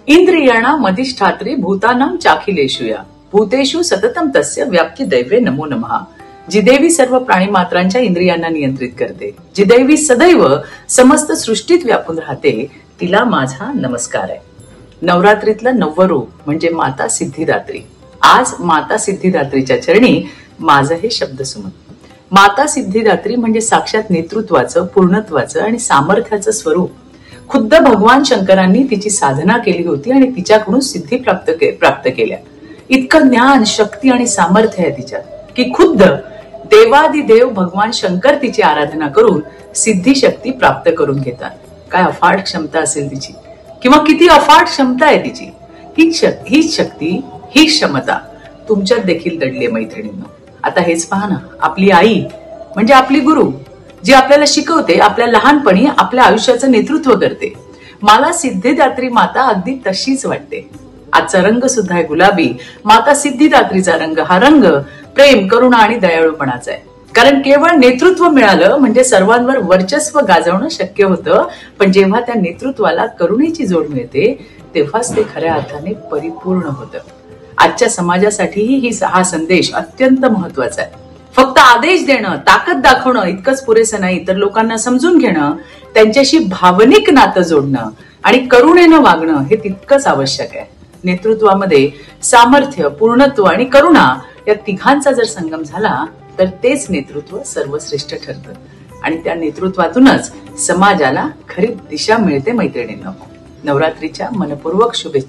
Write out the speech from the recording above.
इंद्रियाणां मतिष्ठात्री भूतानां चाखिलेषुया भूतेषु सततम तस्य व्याप्ती दैवे नमो नमः. जी देवी सर्व प्राणी मात्रांच्या इंद्रियांना नियंत्रित करते, जी देवी सदैव समस्त सृष्टीत व्यापून राहते, तिला माझा नमस्कार आहे. नवरात्रीतलं 9वं रूप म्हणजे माता सिद्धिदात्री. आज माता सिद्धिदात्रीच्या चरणी माझं हे शब्दसुमन. माता सिद्धिदात्री म्हणजे साक्षात नेतृत्वाचं, पूर्णत्वाचं आणि सामर्थ्याचं स्वरूप. खुद्द भगवान शंकरांनी तिची साधना केली होती आणि तिच्याकडून सिद्धी प्राप्त केल्या. इतकं ज्ञान, शक्ती आणि सामर्थ्य आहे तिच्यात की खुद्द देवादिदेव भगवान शंकर तिची आराधना करून सिद्धी शक्ती प्राप्त करून घेतात. काय अफाट क्षमता असेल तिची, किंवा किती अफाट क्षमता आहे तिची. हीच शक्ती, ही क्षमता तुमच्यात देखील दडली आहे मैत्रिणींनो. आता हेच पहा ना, आपली आई म्हणजे आपली गुरु, जी आपल्याला शिकवते, आपल्या लहानपणी आपल्या आयुष्याचं नेतृत्व करते. मला सिद्धिदात्री माता अगदी तशीच वाटते. आजचा रंग सुद्धा आहे गुलाबी. माता सिद्धिदात्रीचा रंग हा रंग प्रेम, करुणा आणि दयाळूपणाचा आहे. कारण केवळ नेतृत्व मिळालं म्हणजे सर्वांवर वर्चस्व गाजवणं शक्य होतं, पण जेव्हा त्या नेतृत्वाला करुणेची जोड मिळते तेव्हाच ते खऱ्या अर्थाने परिपूर्ण होतं. आजच्या समाजासाठीही हा संदेश अत्यंत महत्वाचा आहे. फक्त आदेश देणं, ताकद दाखवणं इतकंच पुरेसं नाही, तर लोकांना समजून घेणं, त्यांच्याशी भावनिक नातं जोडणं आणि करुणेनं वागणं हे तितकंच आवश्यक आहे. नेतृत्वामध्ये सामर्थ्य, पूर्णत्व आणि करुणा या तिघांचा जर संगम झाला तर तेच नेतृत्व सर्वश्रेष्ठ ठरतं आणि त्या नेतृत्वातूनच समाजाला खरी दिशा मिळते. मैत्रिणींनो, नवरात्रीच्या मनपूर्वक शुभेच्छा.